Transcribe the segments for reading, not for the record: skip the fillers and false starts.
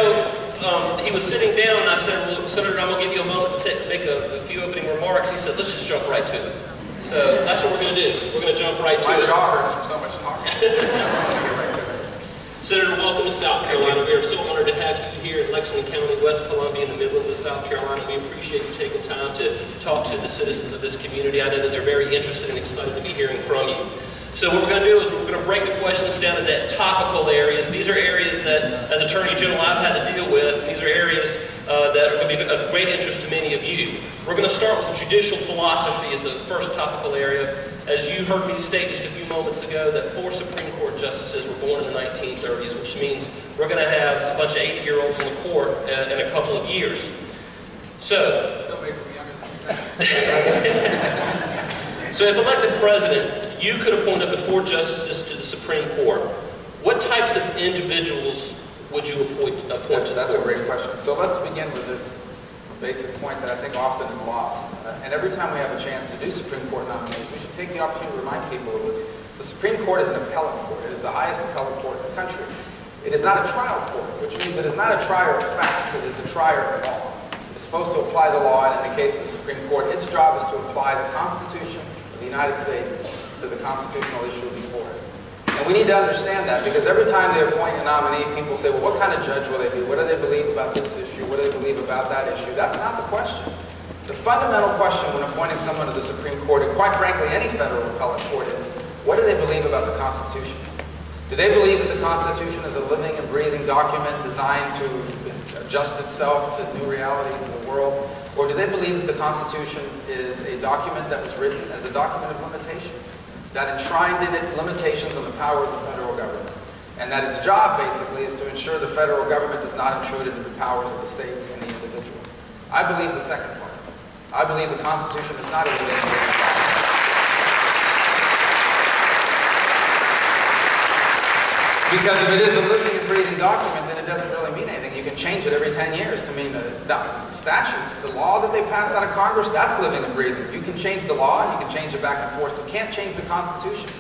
so he was sitting down, and I said, well, Senator, I'm going to give you a moment to make a few opening remarks. He says, let's just jump right to it. So that's what we're going to do. We're going to jump right to it. My jaw hurts from so much talking. Senator, welcome to South Carolina. We are so honored to have you here in Lexington County, West Columbia, in the Midlands of South Carolina. We appreciate you taking time to talk to the citizens of this community. I know that they're very interested and excited to be hearing from you. So what we're going to do is we're going to break the questions down into topical areas. These are areas that, as Attorney General, I've had to deal with. These are areas that are going to be of great interest to many of you. We're going to start with judicial philosophy as the first topical area. As you heard me state just a few moments ago, that 4 Supreme Court justices were born in the 1930s, which means we're going to have a bunch of 80-year-olds on the court in a couple of years. So, Still makes me younger than the so if elected president, you could appoint up to 4 justices to the Supreme Court. What types of individuals would you appoint to the court? That's a great question. So let's begin with this basic point that I think often is lost. And every time we have a chance to do Supreme Court nominees, we should take the opportunity to remind people of this. The Supreme Court is an appellate court. It is the highest appellate court in the country. It is not a trial court, which means it is not a trier of fact, it is a trier of law. It's supposed to apply the law, and in the case of the Supreme Court, its job is to apply the Constitution of the United States to the constitutional issue before it. And we need to understand that, because every time they appoint a nominee, people say, well, what kind of judge will they be? What do they believe about this issue? What do they believe about that issue? That's not the question. The fundamental question when appointing someone to the Supreme Court, and quite frankly any federal appellate court, is what do they believe about the Constitution? Do they believe that the Constitution is a living and breathing document designed to adjust itself to new realities in the world? Or do they believe that the Constitution is a document that was written as a document of limitation, that enshrined in it limitations on the power of the federal government, and that its job basically is to ensure the federal government does not intrude into the powers of the states and the individual? I believe the second part. I believe the Constitution is not a living document. Because if it is a living and breathing document, then it doesn't really mean anything. You can change it every 10 years to mean the statutes. The law that they pass out of Congress, that's living and breathing. You can change the law, you can change it back and forth. You can't change the Constitution.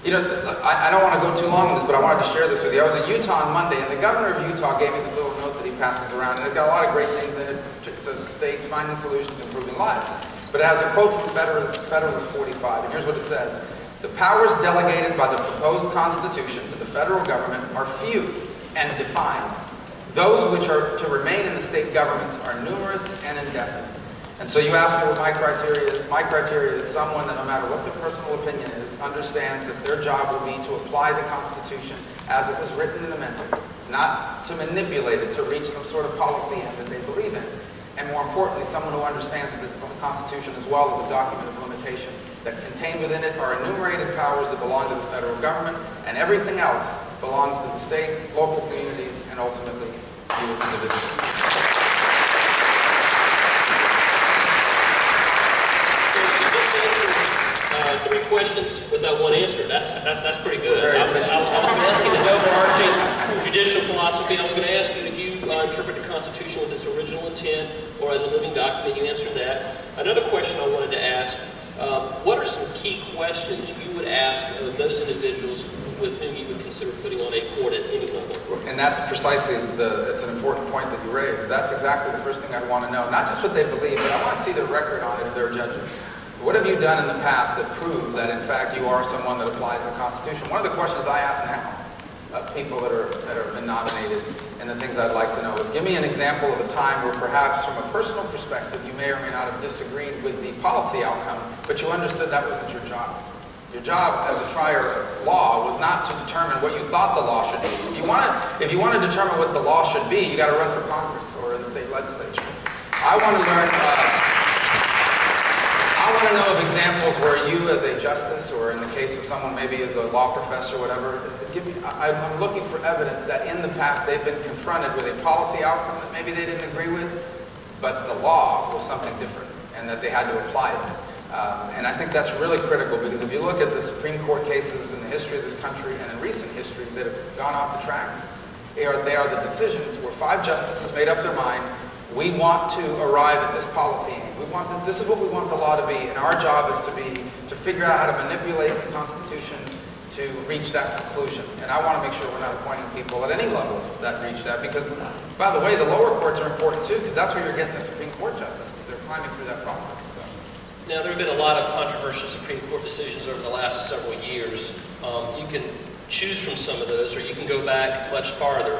You know, I don't want to go too long on this, but I wanted to share this with you. I was in Utah on Monday, and the governor of Utah gave me this little note that he passes around, and it's got a lot of great things in it. It says states finding solutions to improving lives. But it has a quote from Federalist 45, and here's what it says. The powers delegated by the proposed Constitution to the federal government are few and defined. Those which are to remain in the state governments are numerous and indefinite. And so you ask me what my criteria is. My criteria is someone that no matter what their personal opinion is, understands that their job will be to apply the Constitution as it was written and amended, not to manipulate it to reach some sort of policy end that they believe in. And more importantly, someone who understands that the Constitution as well as a document of limitation, that contained within it are enumerated powers that belong to the federal government, and everything else belongs to the states, local communities, and ultimately you as individuals. So 3 questions with that one answer. That's pretty good. I was asking this overarching judicial philosophy. I was going to ask you if you interpret the Constitution with its original intent or as a living document. You answered that. Another question I wanted to ask. What are some key questions you would ask of those individuals with whom you would consider putting on a court at any level? And that's precisely it's an important point that you raised. That's exactly the first thing I'd want to know. Not just what they believe, but I want to see the record on it of their judges. What have you done in the past that prove that in fact you are someone that applies the Constitution? One of the questions I ask now of people that have been nominated, and the things I'd like to know is, give me an example of a time where perhaps from a personal perspective you may or may not have disagreed with the policy outcome, but you understood that wasn't your job. Your job as a trier of law was not to determine what you thought the law should be. If you want to determine what the law should be, you got to run for Congress or in the state legislature. I want to learn. I want to know of examples where you as a justice, or in the case of someone maybe as a law professor or whatever, I'm looking for evidence that in the past they've been confronted with a policy outcome that maybe they didn't agree with, but the law was something different and that they had to apply it. And I think that's really critical, because if you look at the Supreme Court cases in the history of this country and in recent history that have gone off the tracks, they are the decisions where 5 justices made up their mind. We want to arrive at this policy. This is what we want the law to be, and our job is to figure out how to manipulate the Constitution to reach that conclusion. And I want to make sure we're not appointing people at any level that reach that, because, by the way, the lower courts are important too, because that's where you're getting the Supreme Court justices. They're climbing through that process. So. Now, there have been a lot of controversial Supreme Court decisions over the last several years. You can choose from some of those, or you can go back much farther,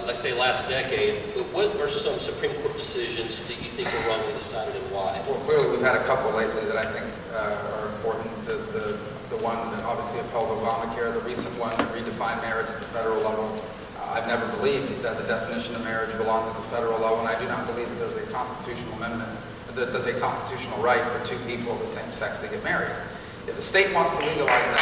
let's say last decade. But what are some Supreme Court decisions that you think were wrongly decided and why? Well, clearly we've had a couple lately that I think are important. The one that obviously upheld ObamaCare, the recent one that redefined marriage at the federal level. I've never believed that the definition of marriage belongs at the federal level, and I do not believe that there's a constitutional amendment, that there's a constitutional right for two people of the same sex to get married. If the state wants to legalize that,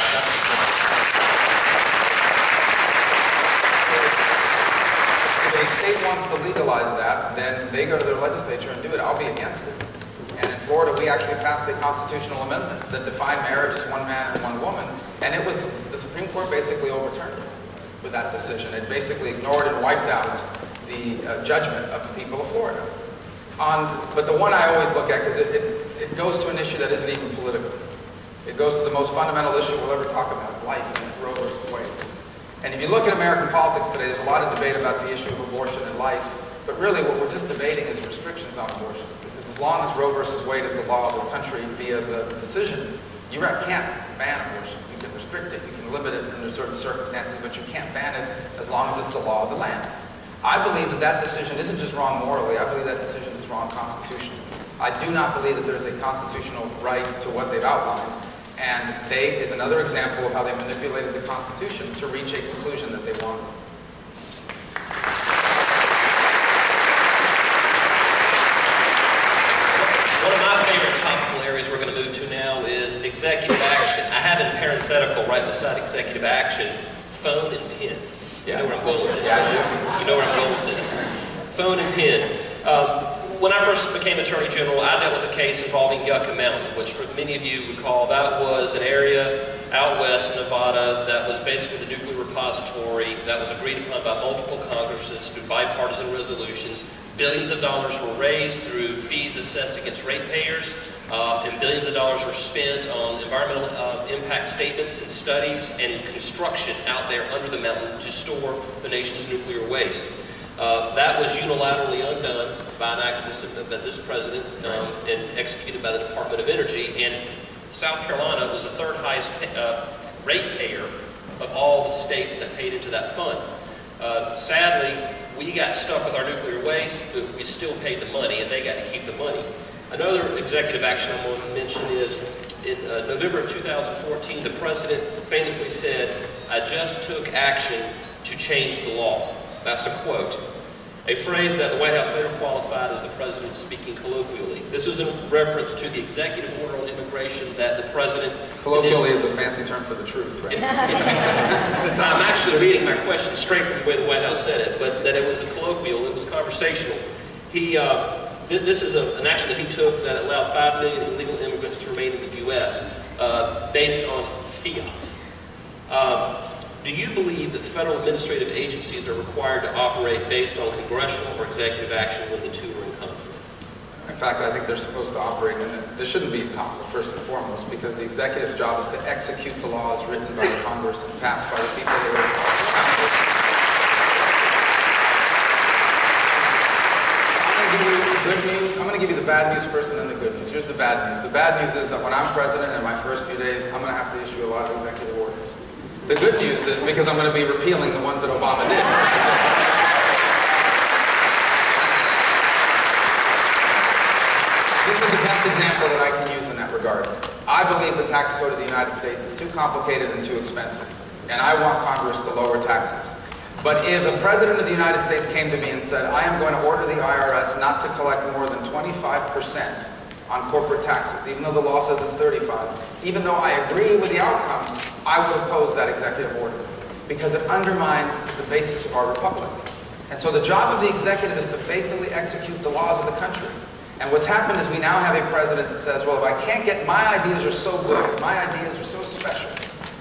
if a state wants to legalize that, then they go to their legislature and do it. I'll be against it. And in Florida, we actually passed a constitutional amendment that defined marriage as one man and one woman, and it was, the Supreme Court basically overturned it with that decision. It basically ignored and wiped out the judgment of the people of Florida. But the one I always look at, because it goes to an issue that isn't even political. It goes to the most fundamental issue we'll ever talk about, life, and it's Roe versus Wade. And if you look at American politics today, there's a lot of debate about the issue of abortion and life, but really what we're just debating is restrictions on abortion. Because as long as Roe versus Wade is the law of this country via the decision, you can't ban abortion. You can restrict it, you can limit it under certain circumstances, but you can't ban it as long as it's the law of the land. I believe that that decision isn't just wrong morally, I believe that decision is wrong constitutionally. I do not believe that there's a constitutional right to what they've outlined, and they is another example of how they manipulated the Constitution to reach a conclusion that they wanted. One of my favorite topical areas we're going to move to now is executive action. I have in parenthetical right beside executive action, phone and pen. Yeah. You know where I'm going with this, Yeah, right? I do. You know where I'm going with this. Phone and pen. When I first became Attorney General, I dealt with a case involving Yucca Mountain, which for many of you recall, that was an area out west in Nevada that was basically the nuclear repository that was agreed upon by multiple Congresses through bipartisan resolutions. Billions of dollars were raised through fees assessed against ratepayers, and billions of dollars were spent on environmental impact statements and studies and construction out there under the mountain to store the nation's nuclear waste. That was unilaterally undone by an act of this president and executed by the Department of Energy. And South Carolina was the third highest ratepayer of all the states that paid into that fund. Sadly, we got stuck with our nuclear waste, but we still paid the money, and they got to keep the money. Another executive action I'm going to mention is in November of 2014, the president famously said, "I just took action to change the law." That's a quote. A phrase that the White House later qualified as the president speaking colloquially. This is in reference to the executive order on immigration that the president... Colloquially is a fancy term for the truth, right? I'm actually reading my question straight from the way the White House said it, but that it was a colloquial, it was conversational. This is an action that he took that allowed 5 million illegal immigrants to remain in the U.S. Based on fiat. Do you believe that federal administrative agencies are required to operate based on congressional or executive action when the two are in conflict? In fact, I think they're supposed to operate, and there shouldn't be a conflict first and foremost, because the executive's job is to execute the laws written by the Congress and passed by the people that are I'm going to give you the bad news first and then the good news. Here's the bad news. The bad news is that when I'm president in my first few days, I'm going to have to issue a lot of executive orders. The good news is because I'm going to be repealing the ones that Obama did. This is the best example that I can use in that regard. I believe the tax code of the United States is too complicated and too expensive, and I want Congress to lower taxes. But if a president of the United States came to me and said, I am going to order the IRS not to collect more than 25% on corporate taxes, even though the law says it's 35, even though I agree with the outcome, I would oppose that executive order because it undermines the basis of our republic. And so the job of the executive is to faithfully execute the laws of the country. And what's happened is we now have a president that says, well, if I can't get, my ideas are so good, my ideas are so special,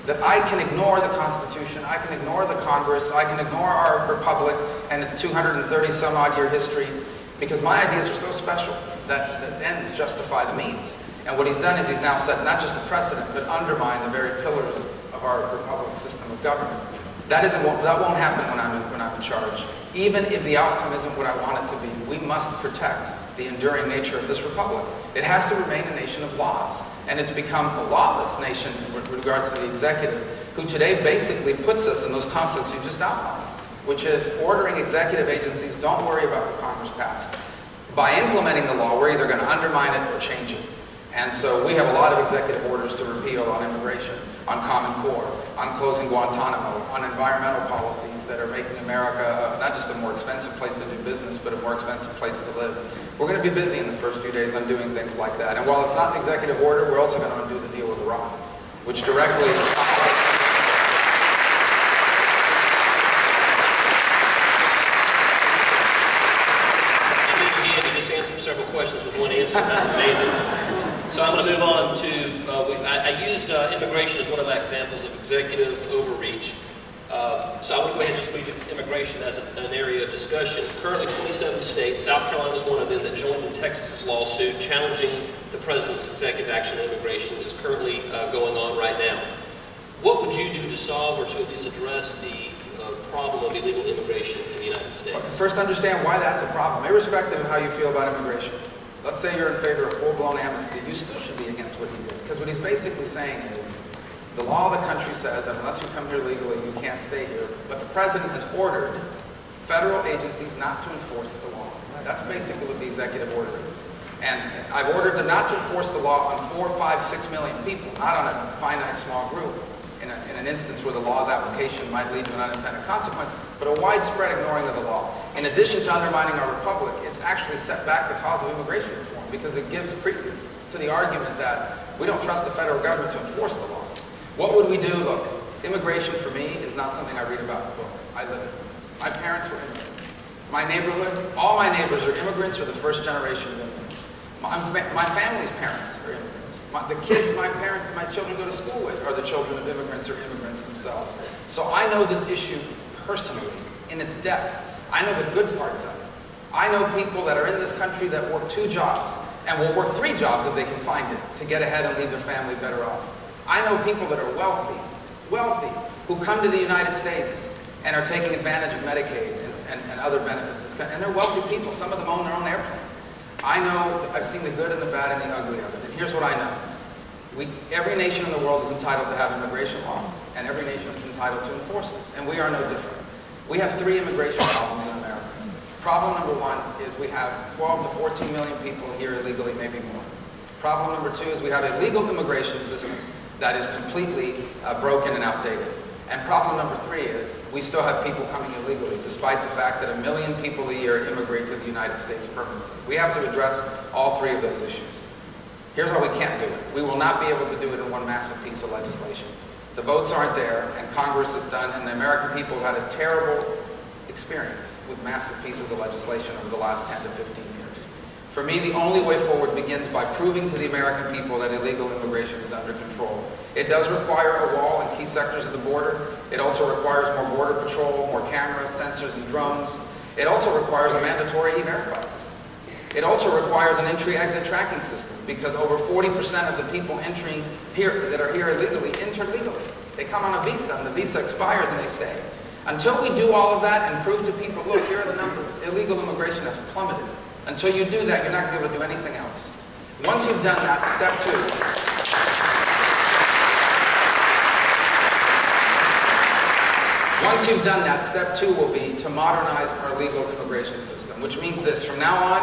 that I can ignore the Constitution, I can ignore the Congress, I can ignore our republic and its 230 some odd year history, because my ideas are so special that the ends justify the means. And what he's done is he's now set not just a precedent, but undermined the very pillars of our republic system of government. That won't happen when I'm in charge. Even if the outcome isn't what I want it to be, we must protect the enduring nature of this republic. It has to remain a nation of laws, and it's become a lawless nation with regards to the executive, who today basically puts us in those conflicts you just outlined, which is ordering executive agencies, don't worry about what Congress passed. By implementing the law, we're either going to undermine it or change it. And so we have a lot of executive orders to repeal on immigration, on Common Core, on closing Guantanamo, on environmental policies that are making America not just a more expensive place to do business, but a more expensive place to live. We're going to be busy in the first few days on doing things like that. And while it's not an executive order, we're also going to undo the deal with Iran, which directly... Several questions with one answer. That's amazing. So I'm going to move on to, I used immigration as one of my examples of executive overreach. So I want to go ahead and just leave immigration as an area of discussion. Currently 27 states, South Carolina is one of them that joined in Texas' lawsuit challenging the president's executive action on immigration that is currently going on right now. What would you do to solve or to at least address the problem of illegal immigration in the United States? First, understand why that's a problem, irrespective of how you feel about immigration. Let's say you're in favor of full-blown amnesty. You still should be against what he did, because what he's basically saying is the law of the country says that unless you come here legally, you can't stay here. But the president has ordered federal agencies not to enforce the law. That's basically what the executive order is. And I've ordered them not to enforce the law on 4, 5, 6 million people, not on a finite small group. In an instance where the law's application might lead to an unintended consequence, but a widespread ignoring of the law. In addition to undermining our republic, it's actually set back the cause of immigration reform because it gives credence to the argument that we don't trust the federal government to enforce the law. What would we do? Look, immigration for me is not something I read about in a book. I live it. My parents were immigrants. My neighborhood, all my neighbors are immigrants or the first generation of immigrants. My family's parents are immigrants. The kids my children go to school with are the children of immigrants or immigrants themselves. So I know this issue personally, in its depth. I know the good parts of it. I know people that are in this country that work 2 jobs and will work 3 jobs if they can find it to get ahead and leave their family better off. I know people that are wealthy, who come to the United States and are taking advantage of Medicaid and other benefits. And they're wealthy people. Some of them own their own airplane. I know, I've seen the good and the bad and the ugly of it. And here's what I know. Every nation in the world is entitled to have immigration laws, and every nation is entitled to enforce them. And we are no different. We have 3 immigration problems in America. Problem number 1 is we have 12 to 14 million people here illegally, maybe more. Problem number 2 is we have a legal immigration system that is completely broken and outdated. And problem number 3 is we still have people coming illegally, despite the fact that 1 million people a year immigrate to the United States permanently. We have to address all 3 of those issues. Here's how we can't do it. We will not be able to do it in one massive piece of legislation. The votes aren't there, and Congress has done, and the American people have had a terrible experience with massive pieces of legislation over the last 10 to 15 years. For me, the only way forward begins by proving to the American people that illegal immigration is under control. It does require a wall in key sectors of the border. It also requires more border patrol, more cameras, sensors, and drones. It also requires a mandatory e-verify system. It also requires an entry-exit tracking system because over 40% of the people entering here that are here illegally enter legally. They come on a visa and the visa expires and they stay. Until we do all of that and prove to people, look, here are the numbers. Illegal immigration has plummeted. Until you do that, you're not going to be able to do anything else. Once you've done that, step 2. Once you've done that, step 2 will be to modernize our legal immigration system, which means this. From now on,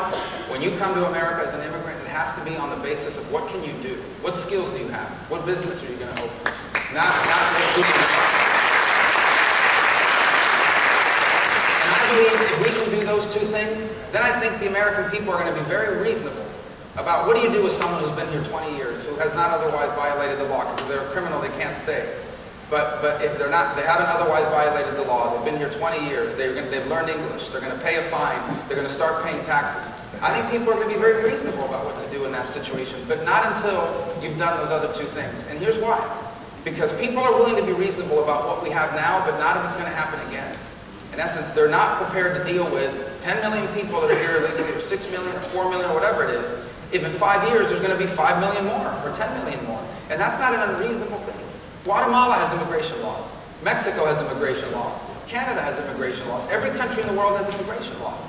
when you come to America as an immigrant, it has to be on the basis of what can you do? What skills do you have? What business are you going to open? Not And I believe if we can do those 2 things, then I think the American people are going to be very reasonable about what do you do with someone who's been here 20 years, who has not otherwise violated the law, because if they're a criminal, they can't stay. But if they're not, they haven't otherwise violated the law, they've been here 20 years, they've learned English, they're going to pay a fine, they're going to start paying taxes. I think people are going to be very reasonable about what to do in that situation, but not until you've done those other 2 things. And here's why. Because people are willing to be reasonable about what we have now, but not if it's going to happen again. In essence, they're not prepared to deal with 10 million people that are here illegally, or 6 million, or 4 million, or whatever it is. If in 5 years there's going to be 5 million more, or 10 million more. And that's not an unreasonable thing. Guatemala has immigration laws. Mexico has immigration laws. Canada has immigration laws. Every country in the world has immigration laws.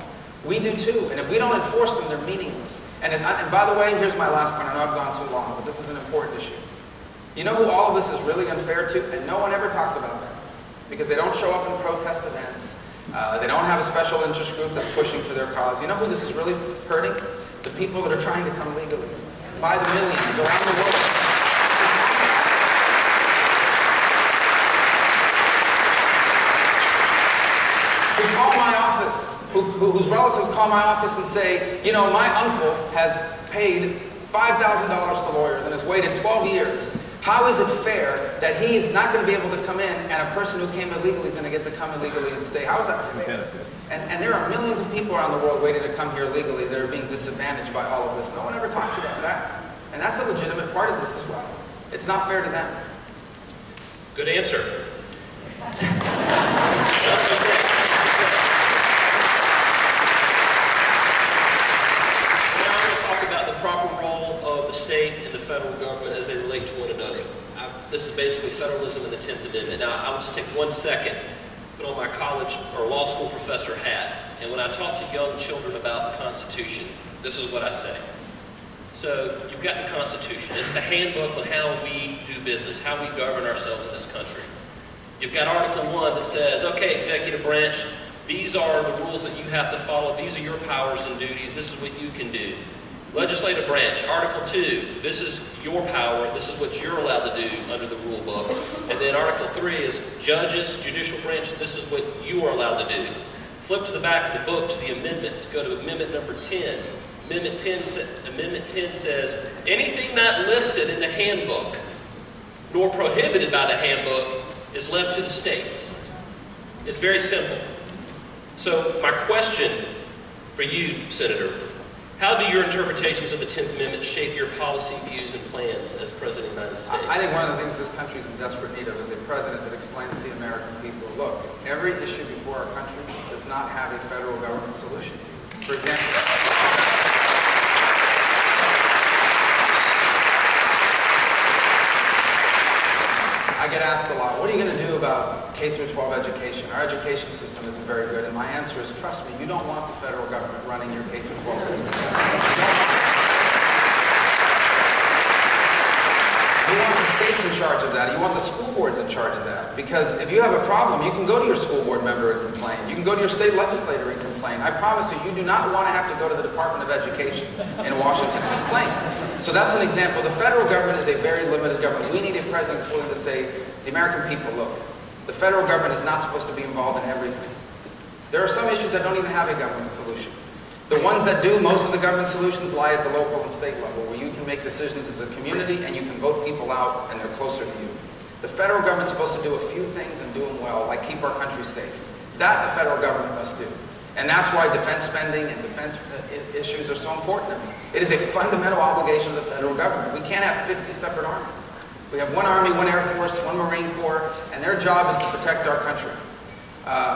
We do too, and if we don't enforce them, they're meaningless. And by the way, here's my last point. I know I've gone too long, but this is an important issue. You know who all of this is really unfair to? And no one ever talks about that. Because they don't show up in protest events. They don't have a special interest group that's pushing for their cause. You know who this is really hurting? The people that are trying to come legally. By the millions around the world. Who call my office, whose relatives call my office and say, you know, my uncle has paid $5,000 to lawyers and has waited 12 years. How is it fair that he is not going to be able to come in and a person who came illegally is going to get to come illegally and stay? How is that fair? And there are millions of people around the world waiting to come here legally that are being disadvantaged by all of this. No one ever talks about that. And that's a legitimate part of this as well. It's not fair to them. Good answer. Proper role of the state and the federal government as they relate to one another. This is basically federalism and the 10th Amendment. Now, I will just take 1 second, put on my college or law school professor hat, and when I talk to young children about the Constitution, this is what I say. So, you've got the Constitution. It's the handbook on how we do business, how we govern ourselves in this country. You've got Article 1 that says, okay, executive branch, these are the rules that you have to follow. These are your powers and duties. This is what you can do. Legislative branch, Article 2, this is your power, this is what you're allowed to do under the rule book. And then Article 3 is judges, judicial branch, this is what you are allowed to do. Flip to the back of the book to the amendments, go to Amendment number 10. Amendment 10 says, anything not listed in the handbook, nor prohibited by the handbook, is left to the states. It's very simple. So my question for you, Senator, how do your interpretations of the 10th Amendment shape your policy views and plans as President of the United States? I think one of the things this country is in desperate need of is a president that explains to the American people, look, every issue before our country does not have a federal government solution. For example, I get asked a lot, what are you going to do about K through 12 education? Our education system isn't very good, and my answer is, trust me, you don't want the federal government running your K through 12 system. You want the states in charge of that. You want the school boards in charge of that. Because if you have a problem, you can go to your school board member and complain. You can go to your state legislator and complain. I promise you, you do not want to have to go to the Department of Education in Washington and complain. So that's an example. The federal government is a very limited government. We need a president that's willing to say, the American people, look, the federal government is not supposed to be involved in everything. There are some issues that don't even have a government solution. The ones that do, most of the government solutions lie at the local and state level, where you can make decisions as a community and you can vote people out and they're closer to you. The federal government's supposed to do a few things and do them well, like keep our country safe. That the federal government must do. And that's why defense spending and defense issues are so important to me. It is a fundamental obligation of the federal government. We can't have 50 separate armies. We have one Army, one Air Force, one Marine Corps, and their job is to protect our country.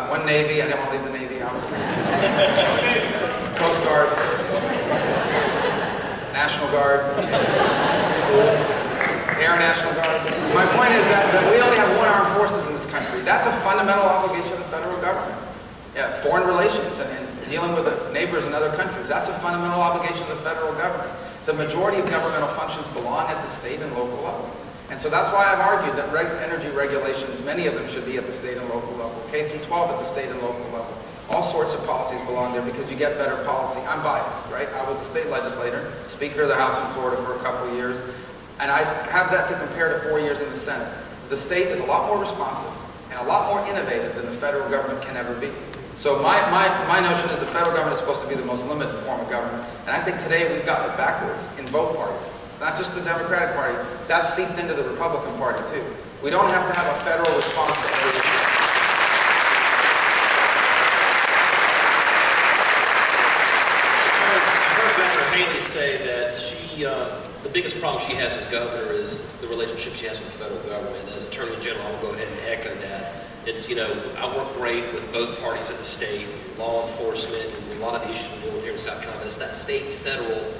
One Navy, I don't want to leave the Navy out. Coast Guard, National Guard, Air National Guard. My point is that we only have one armed forces in this country. That's a fundamental obligation of the federal government. Yeah, foreign relations and dealing with the neighbors in other countries. That's a fundamental obligation of the federal government. The majority of governmental functions belong at the state and local level. And so that's why I've argued that energy regulations, many of them should be at the state and local level. K through 12 at the state and local level. All sorts of policies belong there because you get better policy. I'm biased, right? I was a state legislator, Speaker of the House in Florida for a couple of years, and I have that to compare to 4 years in the Senate. The state is a lot more responsive and a lot more innovative than the federal government can ever be. So my notion is the federal government is supposed to be the most limited form of government, and I think today we've gotten it backwards in both parties. Not just the Democratic Party, that's seeped into the Republican Party too. We don't have to have a federal response to every issue. I heard Governor Haley say that the biggest problem she has as governor is the relationship she has with the federal government. As Attorney General, I will go ahead and echo that. It's, you know, I work great with both parties at the state, law enforcement, and a lot of the issues we're dealing with here in South Carolina. It's that state-federal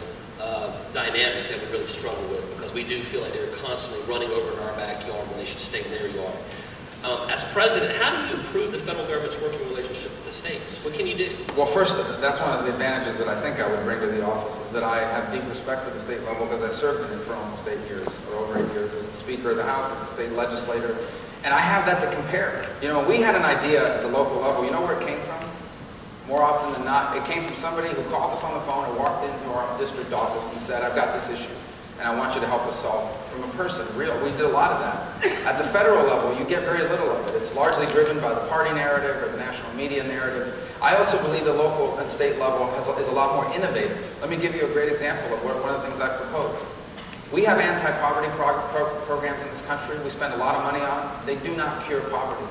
dynamic that we really struggle with, because we do feel like they're constantly running over in our backyard when they should stay in their yard. As president, how do you improve the federal government's working relationship with the states? What can you do? Well, first, that's one of the advantages that I think I would bring to the office, is that I have deep respect for the state level, because I served in it for almost 8 years, or over 8 years, as the Speaker of the House, as a state legislator, and I have that to compare. You know, we had an idea at the local level. You know where it came from? More often than not, it came from somebody who called us on the phone or walked into our district office and said, I've got this issue, and I want you to help us solve it. From a person, real. We did a lot of that. At the federal level, you get very little of it. It's largely driven by the party narrative or the national media narrative. I also believe the local and state level is a lot more innovative. Let me give you a great example of one of the things I've proposed. We have anti-poverty programs in this country. We spend a lot of money on them. They do not cure poverty.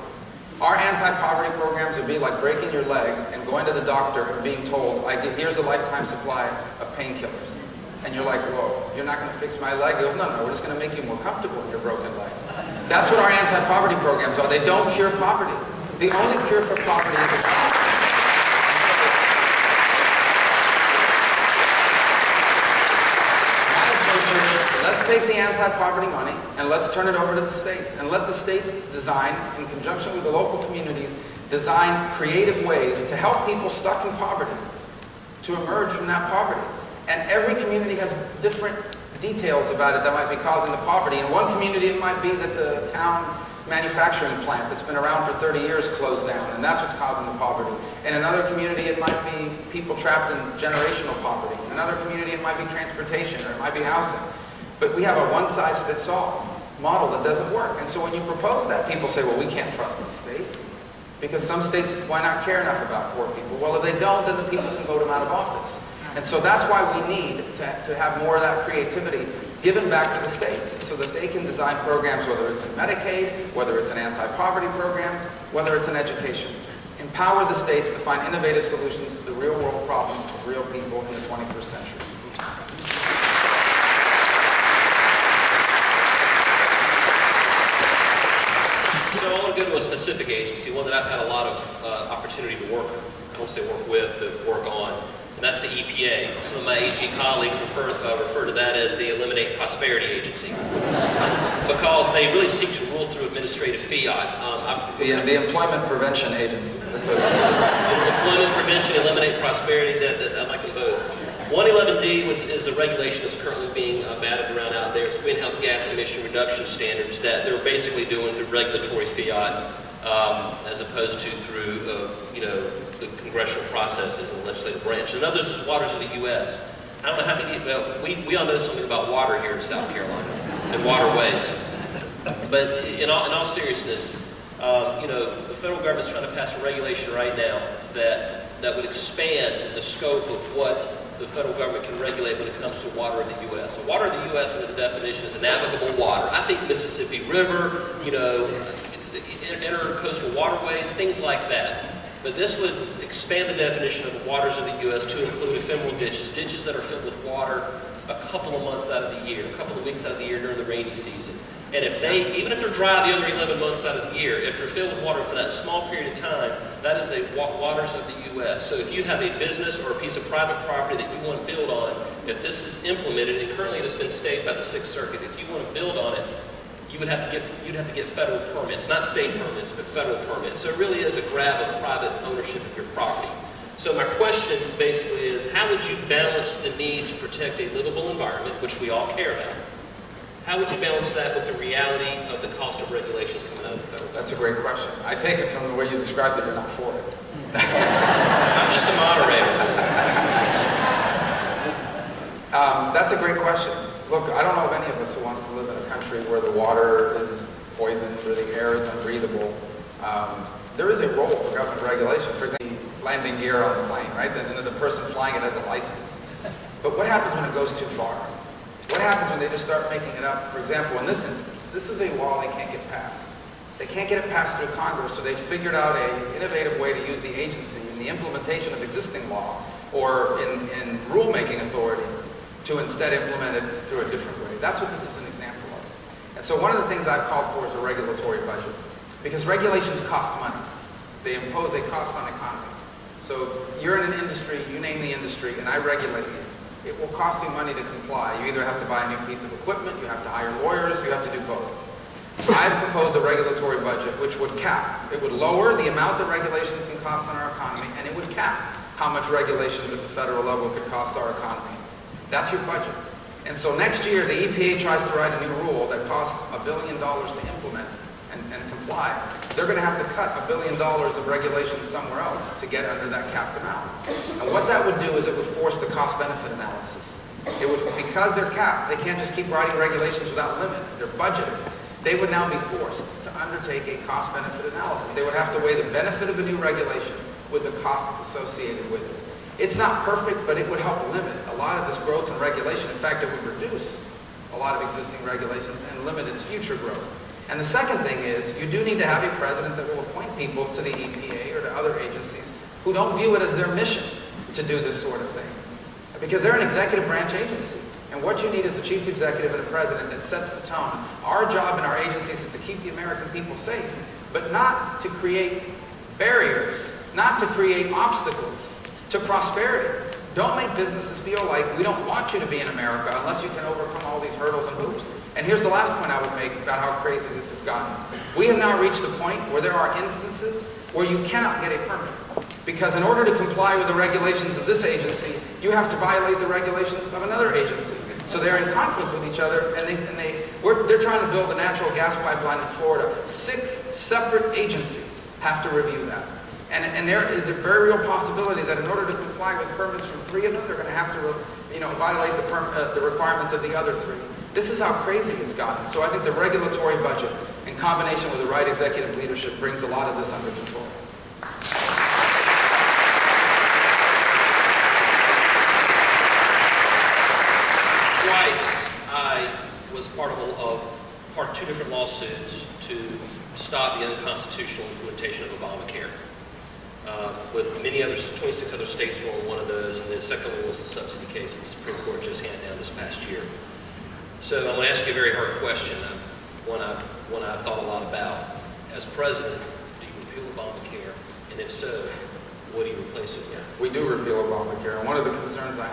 Our anti-poverty programs would be like breaking your leg and going to the doctor and being told, here's a lifetime supply of painkillers. And you're like, whoa, you're not going to fix my leg? You go, no, we're just going to make you more comfortable in your broken leg. That's what our anti-poverty programs are. They don't cure poverty. The only cure for poverty is let's take the anti-poverty money and let's turn it over to the states, and let the states design, in conjunction with the local communities, design creative ways to help people stuck in poverty to emerge from that poverty. And every community has different details about it that might be causing the poverty. In one community, it might be that the town manufacturing plant that's been around for 30 years closed down, and that's what's causing the poverty. In another community, it might be people trapped in generational poverty. In another community, it might be transportation, or it might be housing. But we have a one-size-fits-all model that doesn't work. And so when you propose that, people say, well, we can't trust the states, because some states, why not care enough about poor people? Well, if they don't, then the people can vote them out of office. And so that's why we need to have more of that creativity given back to the states, so that they can design programs, whether it's in Medicaid, whether it's in anti-poverty programs, whether it's in education. Empower the states to find innovative solutions to the real-world problems of real people in the 21st century. So I want to go to a specific agency, one that I've had a lot of opportunity to work, I won't say work with, but work on. And that's the EPA. Some of my AG colleagues refer to that as the Eliminate Prosperity Agency, because they really seek to rule through administrative fiat. The Employment Prevention Agency. That's what Employment Prevention, Eliminate Prosperity, I like them both. 111D is a regulation that's currently being batted around out there. It's greenhouse gas emission reduction standards that they're basically doing through regulatory fiat, as opposed to through the congressional processes and the legislative branch. And others is waters of the U.S. I don't know how many, well, we all know something about water here in South Carolina and waterways. But in all seriousness, the federal government's trying to pass a regulation right now that would expand the scope of what the federal government can regulate when it comes to water in the U.S. So water in the U.S. under the definition is a navigable water. I think Mississippi River, intercoastal waterways, things like that. But this would expand the definition of the waters of the U.S. to include ephemeral ditches, ditches that are filled with water a couple of months out of the year, a couple of weeks out of the year during the rainy season. And even if they're dry the other 11 months out of the year, if they're filled with water for that small period of time, that is a waters of the U.S. So if you have a business or a piece of private property that you want to build on, if this is implemented, and currently it has been stated by the Sixth Circuit, if you want to build on it, you'd have to get federal permits, not state permits, but federal permits. So it really is a grab of private ownership of your property. So my question basically is, how would you balance the need to protect a livable environment, which we all care about? How would you balance that with the reality of the cost of regulations coming out of the federal government? That's a great question. I take it from the way you described it, you're not for it. I'm just a moderator. That's a great question. Look, I don't know of any of us who wants to live in a country where the water is poisoned, where the air is unbreathable. There is a role for government regulation. For example, landing gear on the plane, right? Then the person flying it has a license. But what happens when it goes too far? What happens when they just start making it up? For example, in this instance, this is a law they can't get passed. They can't get it passed through Congress, so they figured out an innovative way to use the agency in the implementation of existing law or in rulemaking authority to instead implement it through a different way. That's what this is an example of. And so one of the things I've called for is a regulatory budget, because regulations cost money. They impose a cost on economy. So you're in an industry, you name the industry, and I regulate you. it will cost you money to comply. You either have to buy a new piece of equipment, you have to hire lawyers, you have to do both. I've proposed a regulatory budget which would cap. It would lower the amount that regulations can cost on our economy, and it would cap how much regulations at the federal level could cost our economy. That's your budget. And so next year, the EPA tries to write a new rule that costs $1 billion to implement and comply. They're going to have to cut $1 billion of regulations somewhere else to get under that capped amount. And what that would do is it would force the cost-benefit analysis. It would, because they're capped, they can't just keep writing regulations without limit. They're budgeted. They would now be forced to undertake a cost-benefit analysis. They would have to weigh the benefit of a new regulation with the costs associated with it. It's not perfect, but it would help limit a lot of this growth in regulation. In fact, it would reduce a lot of existing regulations and limit its future growth. And the second thing is, you do need to have a president that will appoint people to the EPA or to other agencies who don't view it as their mission to do this sort of thing. Because they're an executive branch agency. And what you need is a chief executive and a president that sets the tone. Our job in our agencies is to keep the American people safe, but not to create barriers, not to create obstacles to prosperity. Don't make businesses feel like we don't want you to be in America unless you can overcome all these hurdles and hoops. And here's the last point I would make about how crazy this has gotten. We have now reached the point where there are instances where you cannot get a permit. Because in order to comply with the regulations of this agency, you have to violate the regulations of another agency. So they're in conflict with each other, and they're trying to build a natural gas pipeline in Florida. 6 separate agencies have to review that. And there is a very real possibility that in order to comply with permits from 3 of them, they're going to have to violate the requirements of the other 3. This is how crazy it's gotten. So I think the regulatory budget, in combination with the right executive leadership, brings a lot of this under control. Twice I was part of 2 different lawsuits to stop the unconstitutional implementation of ObamaCare. With many others, 26 other states were on one of those, and the second one was the subsidy case that the Supreme Court just handed down this past year. So I'm going to ask you a very hard question, one I've thought a lot about. As president, do you repeal ObamaCare? And if so, what do you replace it with? We do repeal Obamacare, and one of the concerns I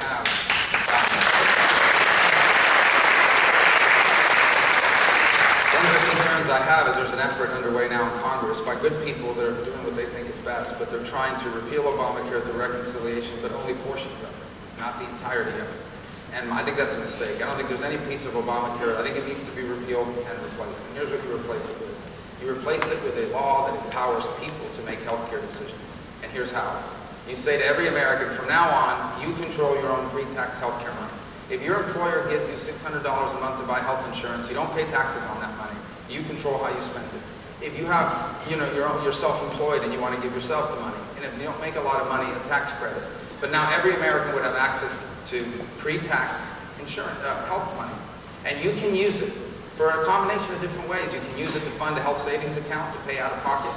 have is there's an effort underway now in Congress by good people that are doing what they think is best, but they're trying to repeal Obamacare through reconciliation, but only portions of it, not the entirety of it. And I think that's a mistake. I don't think there's any piece of Obamacare. I think it needs to be repealed and replaced. And here's what you replace it with. You replace it with a law that empowers people to make health care decisions. And here's how. You say to every American, from now on, you control your own pre-tax health care money. If your employer gives you $600 a month to buy health insurance, you don't pay taxes on that money. You control how you spend it. If you have, you're self-employed and you want to give yourself the money, and if you don't make a lot of money, a tax credit. But now every American would have access to pre-tax insurance, health money. And you can use it for a combination of different ways. You can use it to fund a health savings account to pay out of pocket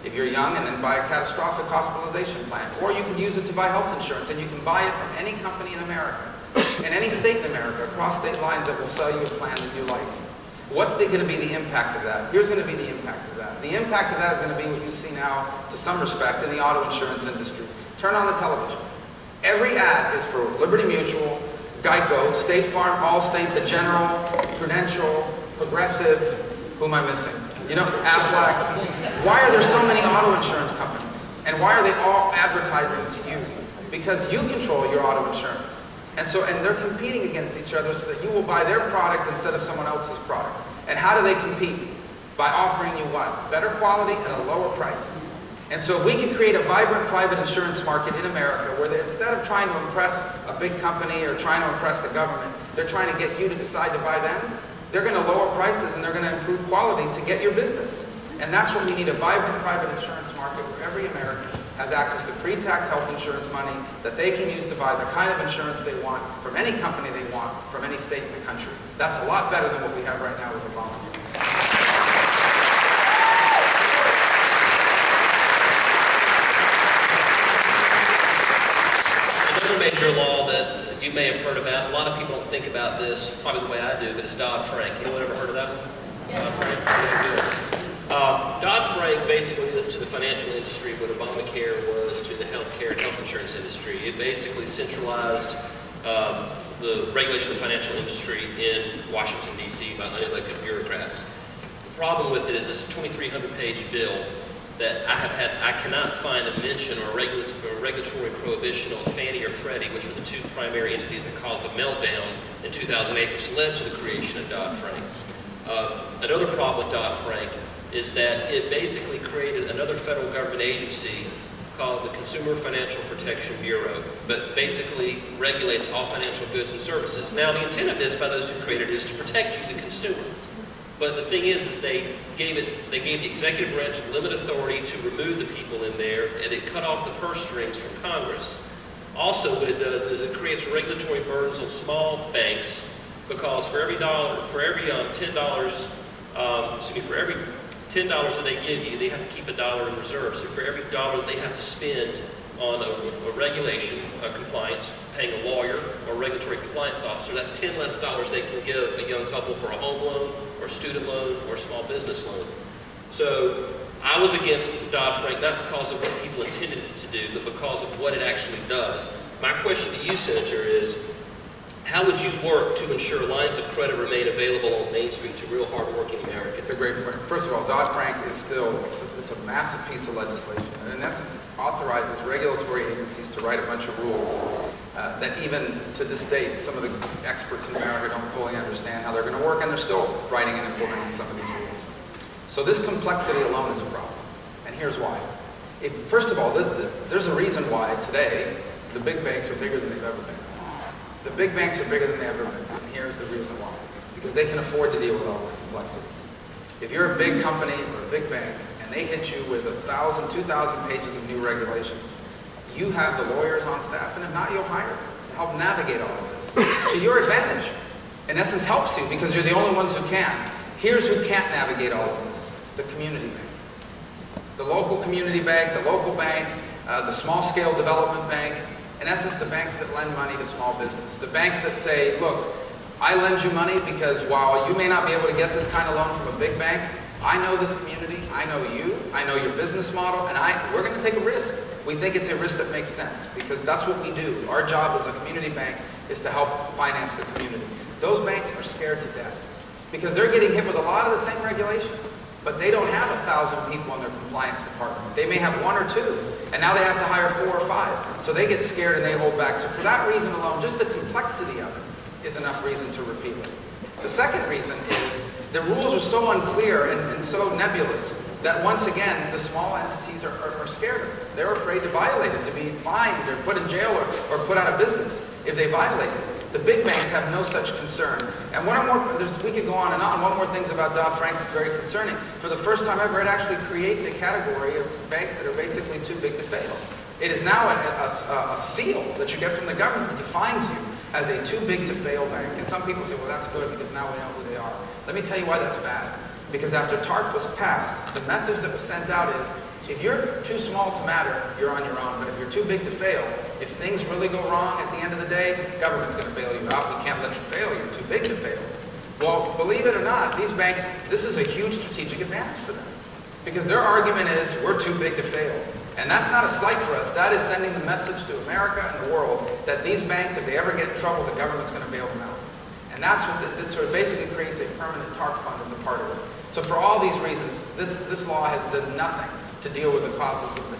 if you're young, and then buy a catastrophic hospitalization plan. Or you can use it to buy health insurance, and you can buy it from any company in America, in any state in America, across state lines, that will sell you a plan that you like. What's going to be the impact of that? Here's going to be the impact of that. The impact of that is going to be what you see now, to some respect, in the auto insurance industry. Turn on the television. Every ad is for Liberty Mutual, GEICO, State Farm, Allstate, The General, Prudential, Progressive. Who am I missing? Aflac. Why are there so many auto insurance companies? And why are they all advertising to you? Because you control your auto insurance. And they're competing against each other so that you will buy their product instead of someone else's product. And how do they compete? By offering you what? Better quality at a lower price. And so if we can create a vibrant private insurance market in America where instead of trying to impress a big company or trying to impress the government, they're trying to get you to decide to buy them, they're going to lower prices and they're going to improve quality to get your business. And that's what we need, a vibrant private insurance market where every American has access to pre-tax health insurance money that they can use to buy the kind of insurance they want from any company they want from any state in the country. That's a lot better than what we have right now with ObamaCare. Another major law that you may have heard about, a lot of people don't think about this probably the way I do, but it's Dodd Frank. Anyone ever heard of that one? Yeah. Dodd Frank? Dodd Frank basically is to the financial industry what ObamaCare was to the healthcare and health insurance industry. It basically centralized the regulation of the financial industry in Washington, D.C. by unelected bureaucrats. The problem with it is this 2,300-page bill that I cannot find a mention or regulatory prohibition on Fannie or Freddie, which were the two primary entities that caused the meltdown in 2008, which led to the creation of Dodd Frank. Another problem with Dodd Frank is that it basically created another federal government agency called the Consumer Financial Protection Bureau, but basically regulates all financial goods and services. Now, the intent of this by those who created it is to protect you, the consumer. But the thing is they gave the executive branch limited authority to remove the people in there, and it cut off the purse strings from Congress. Also, what it does is it creates regulatory burdens on small banks, because for every $10 that they give you, they have to keep $1 in reserves. And for every dollar they have to spend on a regulation, a compliance, paying a lawyer or regulatory compliance officer, that's 10 less dollars they can give a young couple for a home loan or a student loan or a small business loan. So I was against Dodd-Frank, not because of what people intended it to do, but because of what it actually does. My question to you, Senator, is how would you work to ensure lines of credit remain available on Main Street to real hard-working Americans? It's a great point. First of all, Dodd-Frank is still, it's a massive piece of legislation. And in essence, it authorizes regulatory agencies to write a bunch of rules that even to this date, some of the experts in America don't fully understand how they're going to work, and they're still writing and implementing some of these rules. So this complexity alone is a problem. And here's why. First of all, there's a reason why today the big banks are bigger than they've ever been. The big banks are bigger than they've ever been, and here's the reason why. Because they can afford to deal with all this complexity. If you're a big company or a big bank, and they hit you with 1,000, 2,000 pages of new regulations, you have the lawyers on staff, and if not, you'll hire them to help navigate all of this. To your advantage. In essence, helps you, because you're the only ones who can. Here's who can't navigate all of this: the community bank. The local community bank, the local bank, the small-scale development bank, in essence, the banks that lend money to small business. The banks that say, look, I lend you money because while you may not be able to get this kind of loan from a big bank, I know this community, I know you, I know your business model, and we're going to take a risk. We think it's a risk that makes sense because that's what we do. Our job as a community bank is to help finance the community. Those banks are scared to death because they're getting hit with a lot of the same regulations, but they don't have 1,000 people in their compliance department. They may have 1 or 2. And now they have to hire 4 or 5. So they get scared and they hold back. So for that reason alone, just the complexity of it is enough reason to repeal it. The second reason is the rules are so unclear and so nebulous that once again, the small entities are scared of it. They're afraid to violate it, to be fined or put in jail or put out of business if they violate it. The big banks have no such concern. And we could go on and on. One more thing about Dodd-Frank that's very concerning. For the first time ever, it actually creates a category of banks that are basically too big to fail. It is now a seal that you get from the government that defines you as a too big to fail bank. And some people say, well, that's good because now we know who they are. Let me tell you why that's bad. Because after TARP was passed, the message that was sent out is, if you're too small to matter, you're on your own. But if you're too big to fail, if things really go wrong at the end of the day, government's going to bail you out. We can't let you fail. You're too big to fail. Well, believe it or not, these banks, this is a huge strategic advantage for them. Because their argument is, we're too big to fail. And that's not a slight for us. That is sending the message to America and the world that these banks, if they ever get in trouble, the government's going to bail them out. And that's what it sort of basically creates a permanent TARP fund as a part of it. So for all these reasons, this law has done nothing to deal with the causes of the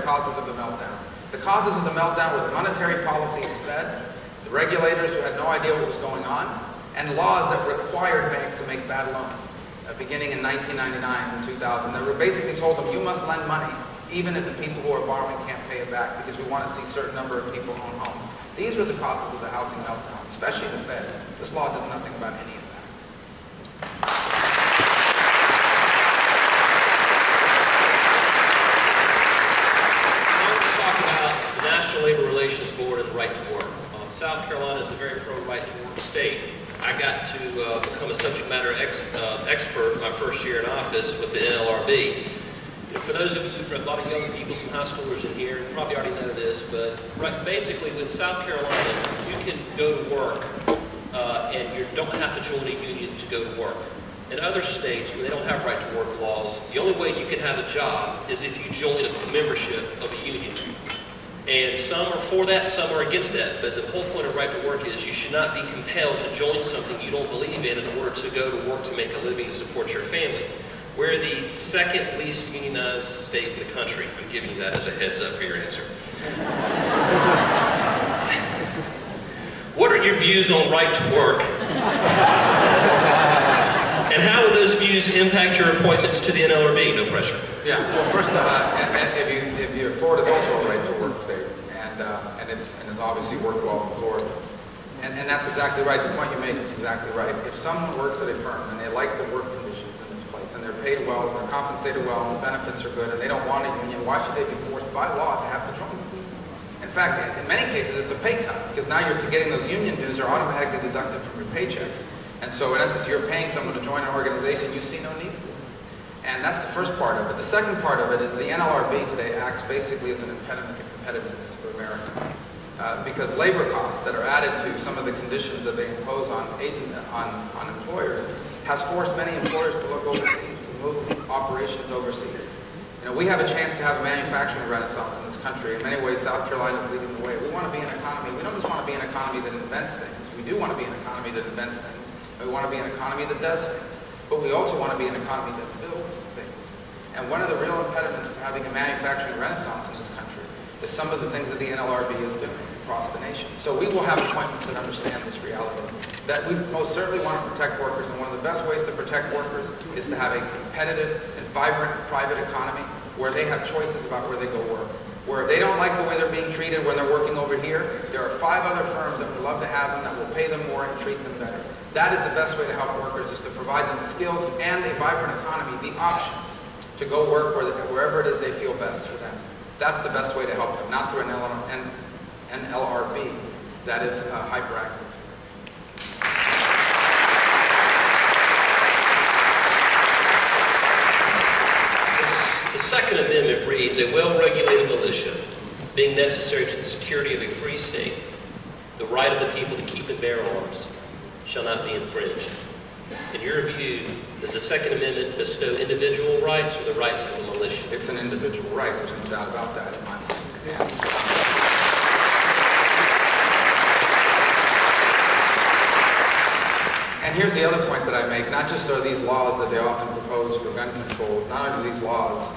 causes of the meltdown. The causes of the meltdown were the monetary policy of the Fed, the regulators who had no idea what was going on, and laws that required banks to make bad loans, beginning in 1999 and 2000. That were basically told them, you must lend money, even if the people who are borrowing can't pay it back, because we want to see a certain number of people own homes. These were the causes of the housing meltdown, especially the Fed. This law does nothing about any of that. National Labor Relations Board and the right to work. South Carolina is a very pro-right to work state. I got to become a subject matter expert my first year in office with the NLRB. For those of you, for a lot of young people, some high schoolers in here, you probably already know this, but basically in South Carolina, you can go to work and you don't have to join a union to go to work. In other states where they don't have right to work laws, the only way you can have a job is if you join a membership of a union. And some are for that, some are against that. But the whole point of right to work is you should not be compelled to join something you don't believe in order to go to work to make a living and support your family. We're the second least unionized state in the country. I'm giving you that as a heads up for your answer. What are your views on right to work? And how will those views impact your appointments to the NLRB? No pressure. Yeah, well, first of all, Florida's also a right to work state, and it's obviously worked well in Florida. And that's exactly right. The point you make is exactly right. If someone works at a firm and they like the work conditions in this place, and they're paid well, they're compensated well, and the benefits are good, and they don't want a union, why should they be forced by law to have to join them? In fact, in many cases, it's a pay cut, because now you're getting those union dues are automatically deducted from your paycheck. And so, in essence, you're paying someone to join an organization you see no need for. And that's the first part of it. The second part of it is the NLRB today acts basically as an impediment to competitiveness for America. Because labor costs that are added to some of the conditions that they impose on employers has forced many employers to look overseas, to move operations overseas. You know, we have a chance to have a manufacturing renaissance in this country. In many ways, South Carolina is leading the way. We want to be an economy. We don't just want to be an economy that invents things. We do want to be an economy that invents things. We want to be an economy that does things. But we also want to be an economy that builds things. And one of the real impediments to having a manufacturing renaissance in this country is some of the things that the NLRB is doing across the nation. So we will have appointments that understand this reality. That we most certainly want to protect workers, and one of the best ways to protect workers is to have a competitive and vibrant private economy where they have choices about where they go work. Where if they don't like the way they're being treated when they're working over here, there are 5 other firms that would love to have them, that will pay them more and treat them better. That is the best way to help workers, is to provide them the skills and a vibrant economy, the options to go work wherever it is they feel best for them. That's the best way to help them, not through an NLRB that is hyperactive. The Second Amendment reads, a well-regulated militia, being necessary to the security of a free state, the right of the people to keep and bear arms, shall not be infringed. In your view, does the Second Amendment bestow individual rights or the rights of the militia? It's an individual right, there's no doubt about that in my mind. And here's the other point that I make. Not just are these laws that they often propose for gun control, not only do these laws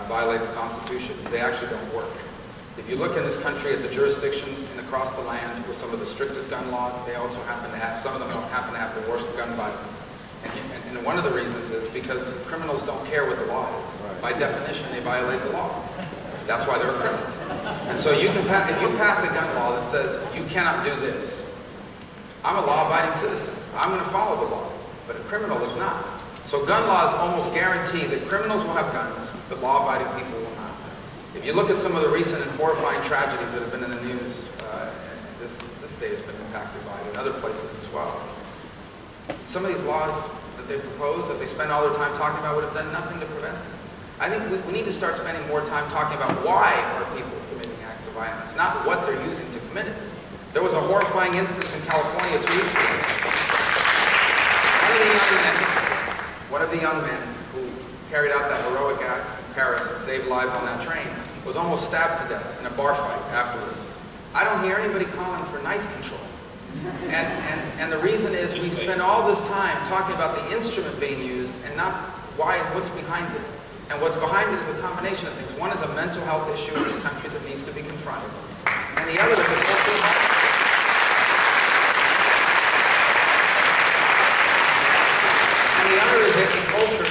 violate the Constitution, they actually don't work. If you look in this country at the jurisdictions and across the land with some of the strictest gun laws, they also happen to have, some of them happen to have the worst gun violence. And one of the reasons is because criminals don't care what the law is. By definition, they violate the law. That's why they're a criminal. And so you can if you pass a gun law that says you cannot do this, I'm a law-abiding citizen. I'm going to follow the law. But a criminal is not. So gun laws almost guarantee that criminals will have guns, but law-abiding people will not. If you look at some of the recent and horrifying tragedies that have been in the news, this state has been impacted by it, and other places as well. Some of these laws that they propose, that they spend all their time talking about, would have done nothing to prevent them. I think we need to start spending more time talking about why are people committing acts of violence, not what they're using to commit it. There was a horrifying instance in California 2 weeks ago. One of the young men who carried out that heroic act in Paris and saved lives on that train was almost stabbed to death in a bar fight afterwards. I don't hear anybody calling for knife control. And the reason is we spend all this time talking about the instrument being used and not what's behind it. And what's behind it is a combination of things. One is a mental health issue in this country that needs to be confronted. And the other is a cultural violence. And the other is a culture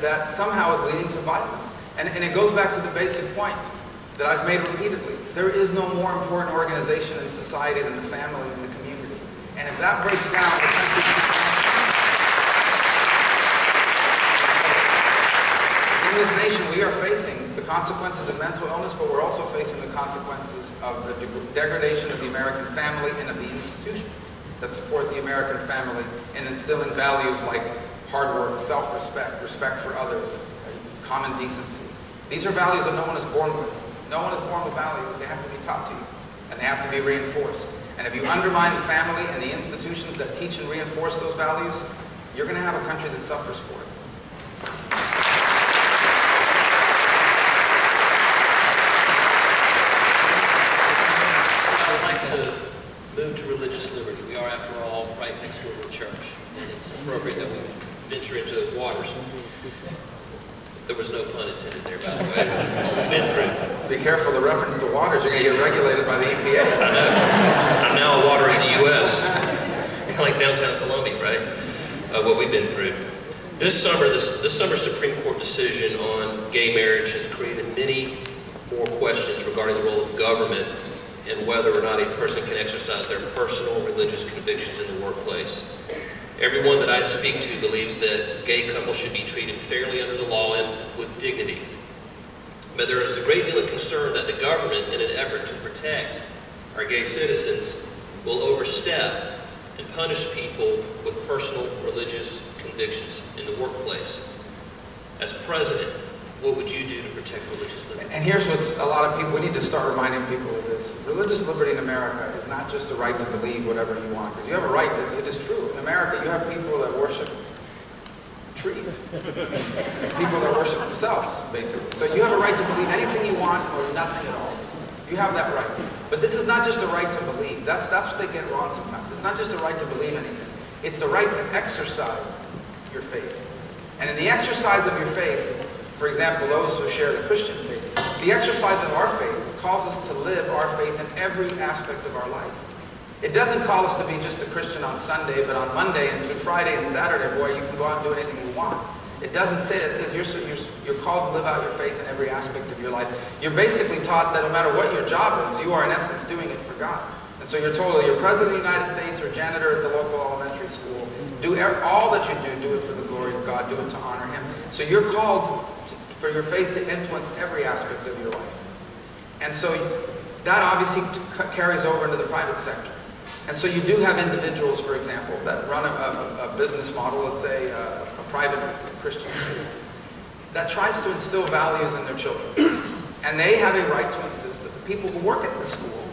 that somehow is leading to violence. And it goes back to the basic point that I've made repeatedly. There is no more important organization in society than the family and the community. And if that breaks down, the country... In this nation, we are facing the consequences of mental illness, but we're also facing the consequences of the degradation of the American family and of the institutions that support the American family and instilling values like hard work, self-respect, respect for others, common decency. These are values that no one is born with. No one is born with values. They have to be taught to you, and they have to be reinforced. And if you undermine the family and the institutions that teach and reinforce those values, you're going to have a country that suffers for it. religious liberty. We are, after all, right next door to a church, and it's appropriate that we venture into those waters. There was no pun intended there, by the way. It's been through. Be careful, the reference to waters, you're going to get regulated by the EPA. I know. I'm now a water in the U.S. Kind of like downtown Columbia, right? What we've been through. This summer's Supreme Court decision on gay marriage has created many more questions regarding the role of government and whether or not a person can exercise their personal religious convictions in the workplace. Everyone that I speak to believes that gay couples should be treated fairly under the law and with dignity. But there is a great deal of concern that the government, in an effort to protect our gay citizens, will overstep and punish people with personal religious convictions in the workplace. As president, what would you do to protect religious liberty? And here's what's a lot of people, we need to start reminding people of this. Religious liberty in America is not just a right to believe whatever you want, because you have a right, it is true. In America, you have people that worship trees. People that worship themselves, basically. So you have a right to believe anything you want or nothing at all. You have that right. But this is not just a right to believe. That's what they get wrong sometimes. It's not just a right to believe anything. It's the right to exercise your faith. And in the exercise of your faith, for example, those who share the Christian faith, the exercise of our faith calls us to live our faith in every aspect of our life. It doesn't call us to be just a Christian on Sunday, but on Monday and through Friday and Saturday, boy, you can go out and do anything you want. It doesn't say that. It says you're called to live out your faith in every aspect of your life. You're basically taught that no matter what your job is, you are in essence doing it for God. And so you're told that you're president of the United States or janitor at the local elementary school. Do all that you do it for the glory of God, do it to honor Him. So you're called for your faith to influence every aspect of your life. And so that obviously carries over into the private sector. And so you do have individuals, for example, that run a business model, let's say a private Christian school, that tries to instill values in their children. And they have a right to insist that the people who work at the school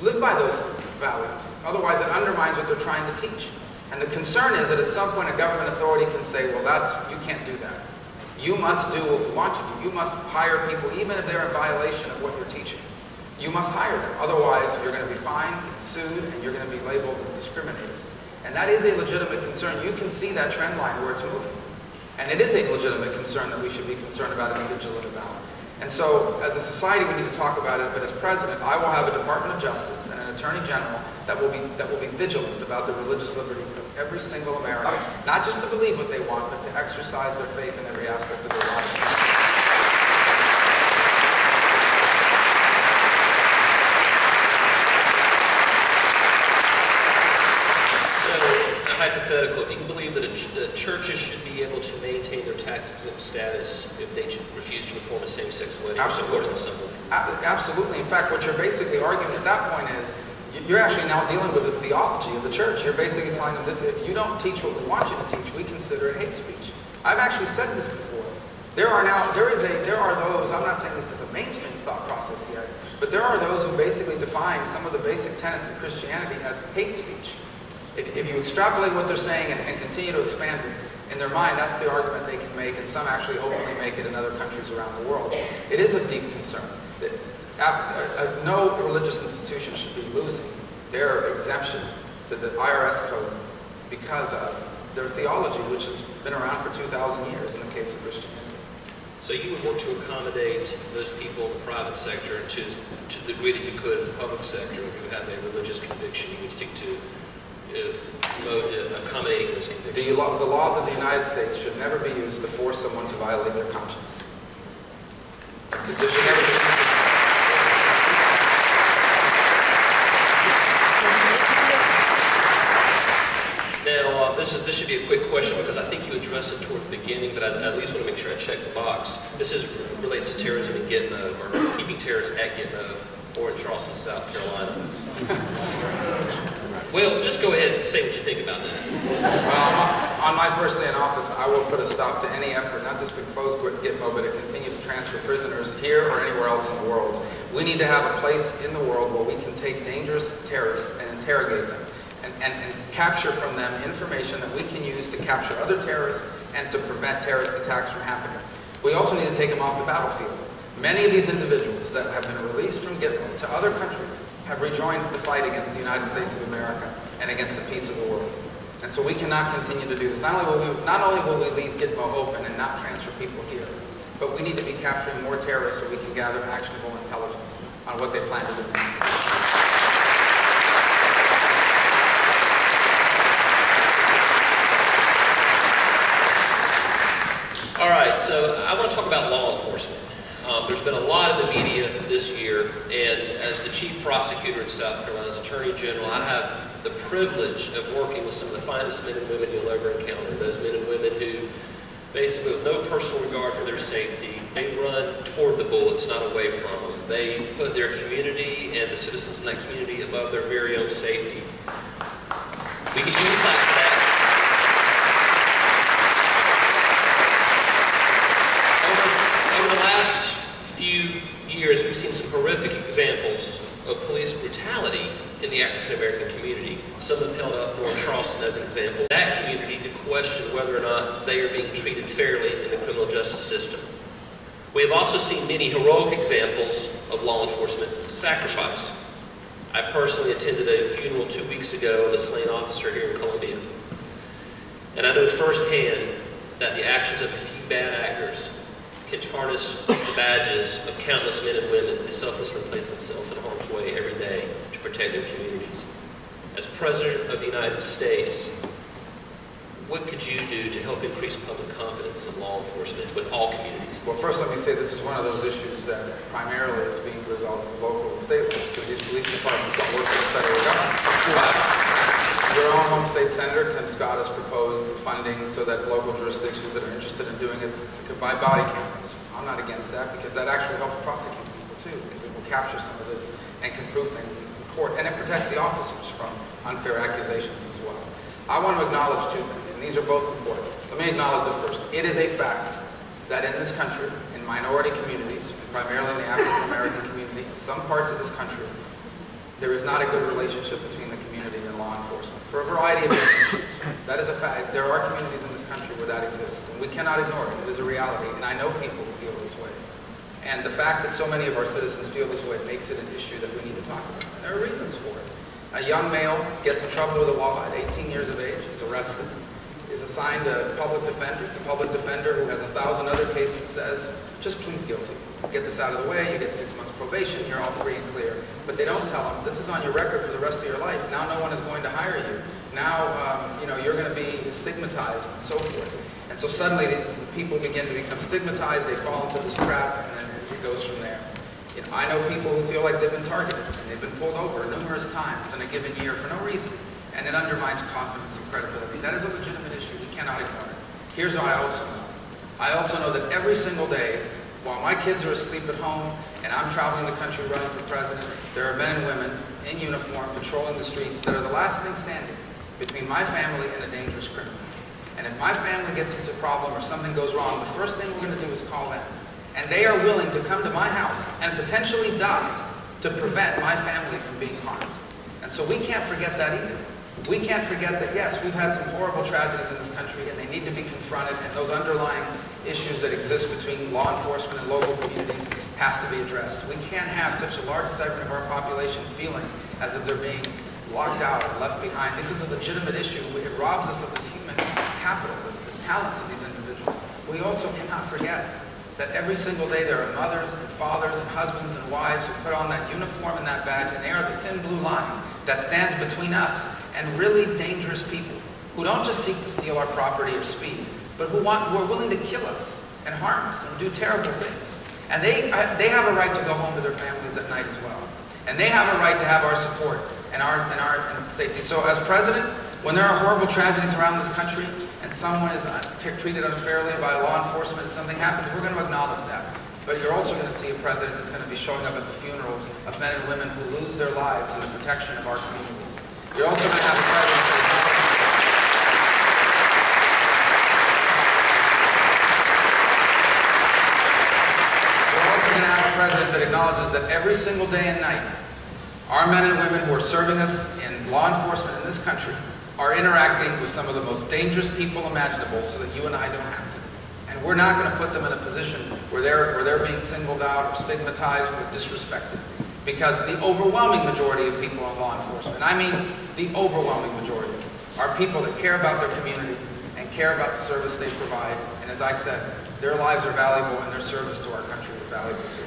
live by those values. Otherwise, it undermines what they're trying to teach. And the concern is that at some point a government authority can say, well, you can't do that. You must do what we want you to do. You must hire people, even if they're in violation of what you're teaching. You must hire them. Otherwise, you're going to be fined, sued, and you're going to be labeled as discriminators. And that is a legitimate concern. You can see that trend line where it's moving. And it is a legitimate concern that we should be concerned about and be vigilant about. And so, as a society, we need to talk about it. But as president, I will have a Department of Justice and an Attorney General that will be vigilant about the religious liberty of every single American, not just to believe what they want, but to exercise their faith in every aspect of their life. Hypothetical, do you believe that churches should be able to maintain their tax-exempt status if they refuse to perform a same-sex wedding? Absolutely. Or Absolutely. In fact, what you're basically arguing at that point is, you're actually now dealing with the theology of the church. You're basically telling them this: if you don't teach what we want you to teach, we consider it hate speech. I've actually said this before. There are those, I'm not saying this is a mainstream thought process yet, but there are those who basically define some of the basic tenets of Christianity as hate speech. If you extrapolate what they're saying and continue to expand it in their mind, that's the argument they can make, and some actually hopefully make it in other countries around the world. It is a deep concern. No religious institution should be losing their exemption to the IRS code because of their theology, which has been around for 2,000 years in the case of Christianity. So you would work to accommodate those people in the private sector to the degree that you could in the public sector who have a religious conviction. You would seek to promote accommodating those convictions. The laws of the United States should never be used to force someone to violate their conscience. There should never be. Now, this should be a quick question because I think you addressed it toward the beginning, but I at least want to make sure I check the box. This relates to terrorism in GITMO, or keeping terrorists at GITMO, or in Charleston, South Carolina. Well, just go ahead and say what you think about that. Well, on my first day in office, I will put a stop to any effort, not just to close GITMO, but to continue to transfer prisoners here or anywhere else in the world. We need to have a place in the world where we can take dangerous terrorists and interrogate them and capture from them information that we can use to capture other terrorists and to prevent terrorist attacks from happening. We also need to take them off the battlefield. Many of these individuals that have been released from GITMO to other countries have rejoined the fight against the United States of America and against the peace of the world. And so we cannot continue to do this. Not only will we leave GITMO open and not transfer people here, but we need to be capturing more terrorists so we can gather actionable intelligence on what they plan to do next. All right, so I want to talk about law enforcement. There's been a lot in the media this year, and as the chief prosecutor in South Carolina, as Attorney General, I have the privilege of working with some of the finest men and women you'll ever encounter. Those men and women who, basically with no personal regard for their safety, they run toward the bullets, not away from them. They put their community and the citizens in that community above their very own safety. We can use that. Over the last few years, we've seen some horrific examples of police brutality in the African-American community. Some have held up North Charleston as an example. That community to question whether or not they are being treated fairly in the criminal justice system. We have also seen many heroic examples of law enforcement sacrifice. I personally attended a funeral 2 weeks ago of a slain officer here in Columbia. And I know firsthand that the actions of a few bad actors can tarnish the badges of countless men and women who selflessly place themselves in harm's way every day to protect their communities. As President of the United States, what could you do to help increase public confidence in law enforcement with all communities? Well, first let me say this is one of those issues that primarily is being resolved at the local and state level, because these police departments don't work for the federal government. Your own home state senator, Tim Scott, has proposed funding so that local jurisdictions that are interested in doing it could buy body cameras. I'm not against that, because that actually helps prosecute people too, because it will capture some of this and can prove things in court, and it protects the officers from unfair accusations as well. I want to acknowledge two things, and these are both important. Let me acknowledge the first. It is a fact that in this country, in minority communities, primarily in the African American community, in some parts of this country, there is not a good relationship between the community and law enforcement, for a variety of issues. That is a fact. There are communities in this country where that exists, and we cannot ignore it. It is a reality, and I know people who feel this way. And the fact that so many of our citizens feel this way makes it an issue that we need to talk about. And there are reasons for it. A young male gets in trouble with the law at 18 years of age, is arrested, is assigned a public defender. The public defender, who has 1,000 other cases, says, just plead guilty. Get this out of the way, you get 6 months probation, you're all free and clear. But they don't tell them, this is on your record for the rest of your life. Now no one is going to hire you. Now, you're going to be stigmatized and so forth. And so suddenly the people begin to become stigmatized, they fall into this trap, and then it goes from there. I know people who feel like they've been targeted, and they've been pulled over numerous times in a given year for no reason. And it undermines confidence and credibility. That is a legitimate issue. We cannot ignore it. Here's what I also know. I also know that every single day, while my kids are asleep at home and I'm traveling the country running for president, there are men and women in uniform patrolling the streets that are the last thing standing between my family and a dangerous criminal. And if my family gets into a problem or something goes wrong, the first thing we're going to do is call them. And they are willing to come to my house and potentially die to prevent my family from being harmed. And so we can't forget that either. We can't forget that, yes, we've had some horrible tragedies in this country and they need to be confronted, and those underlying issues that exist between law enforcement and local communities has to be addressed. We can't have such a large segment of our population feeling as if they're being locked out and left behind. This is a legitimate issue. It robs us of this human capital, the talents of these individuals. We also cannot forget that every single day there are mothers and fathers and husbands and wives who put on that uniform and that badge, and they are the thin blue line that stands between us and really dangerous people who don't just seek to steal our property or speed, but who are willing to kill us and harm us and do terrible things. And they have a right to go home to their families at night as well. And they have a right to have our support and our safety. So as president, when there are horrible tragedies around this country and someone is treated unfairly by law enforcement and something happens, we're going to acknowledge that. But you're also going to see a president that's going to be showing up at the funerals of men and women who lose their lives in the protection of our communities. You're also going to have a president that acknowledges that every single day and night, our men and women who are serving us in law enforcement in this country are interacting with some of the most dangerous people imaginable so that you and I don't have to. And And we're not going to put them in a position where they're being singled out or stigmatized or disrespected. Because the overwhelming majority of people in law enforcement, I mean the overwhelming majority, are people that care about their community and care about the service they provide. And as I said, their lives are valuable and their service to our country is valuable too.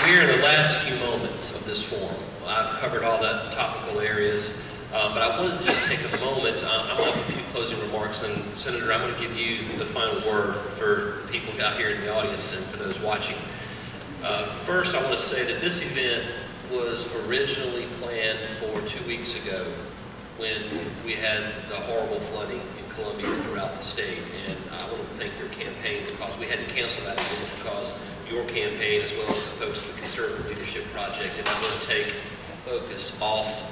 We're in the last few moments of this forum. I've covered all the topical areas, but I wanted to just take a moment. I'm going to have a few closing remarks, and Senator, I'm going to give you the final word for the people out here in the audience and for those watching. First, I want to say that this event was originally planned for 2 weeks ago when we had the horrible flooding in Columbia throughout the state. And I want to thank your campaign because we had to cancel that event because your campaign, as well as the folks of the Conservative Leadership Project, and I'm going to take focus off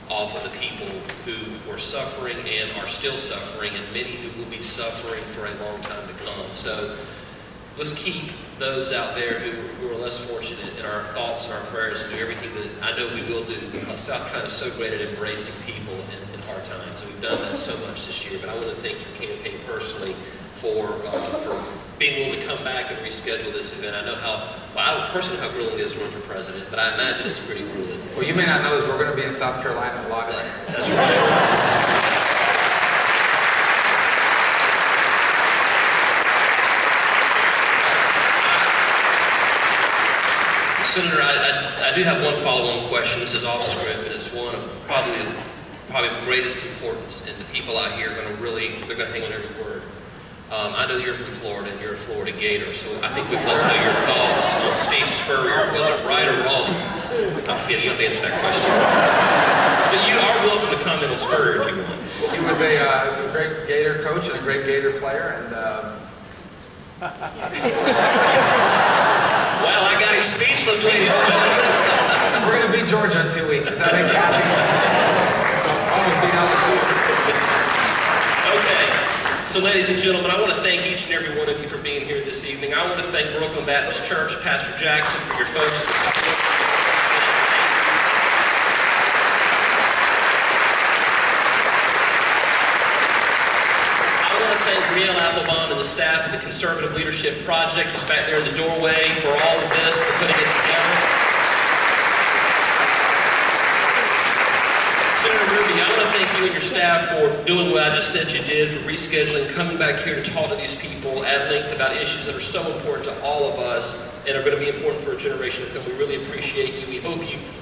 of the people who were suffering and are still suffering, and many who will be suffering for a long time to come. So let's keep those out there who are less fortunate in our thoughts and our prayers and do everything that I know we will do, because South Carolina is so great at embracing people in hard times. And we've done that so much this year. But I want to thank your campaign personally for being willing to come back and reschedule this event. I know I don't personally know how grueling it is to run for president, but I imagine it's pretty grueling. What you may not know is we're going to be in South Carolina a lot. That's right. Senator, I do have one follow-on question. This is off script, but it's one of probably of greatest importance, and the people out here are going to hang on every word. I know you're from Florida, and you're a Florida Gator, so I think we'd love to know your thoughts on Steve Spurrier. Was it right or wrong? I'm kidding, you don't have to answer that question. But you are welcome to comment on Spurrier if you want. He was a great Gator coach and a great Gator player, and well, I got him speechless, ladies and gentlemen. We're going to beat Georgia in 2 weeks. Does that make you happy? Almost beat LSU. Okay. So, ladies and gentlemen, I want to thank each and every one of you for being here this evening. I want to thank Brookland Baptist Church, Pastor Jackson, for your folks. Applebaum and the staff of the Conservative Leadership Project, who's back there in the doorway for all of this, for putting it together. Senator Rubio, I want to thank you and your staff for doing what I just said you did, for rescheduling, coming back here to talk to these people at length about issues that are so important to all of us and are going to be important for a generation to come. We really appreciate you.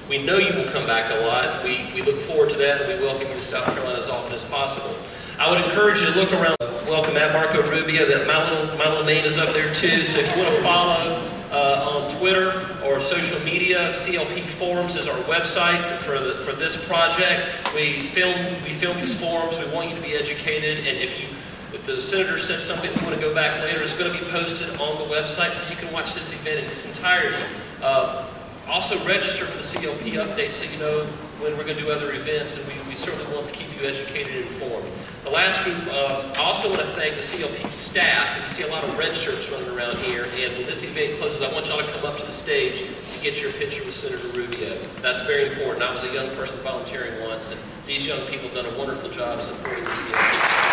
We know you will come back a lot. We look forward to that, and we welcome you to South Carolina as often as possible. I would encourage you to look around. Welcome at Marco Rubio. That my little name is up there too. So if you want to follow on Twitter or social media, CLP Forums is our website for this project. We film these forums. We want you to be educated, and if the senator says something you want to go back later, it's going to be posted on the website so you can watch this event in its entirety. Also register for the CLP update so you know when we're going to do other events, and we certainly want to keep you educated and informed. The last group, I also want to thank the CLP staff. And you see a lot of red shirts running around here, and when this event closes, I want y'all to come up to the stage to get your picture with Senator Rubio. That's very important. I was a young person volunteering once, and these young people have done a wonderful job supporting the CLP.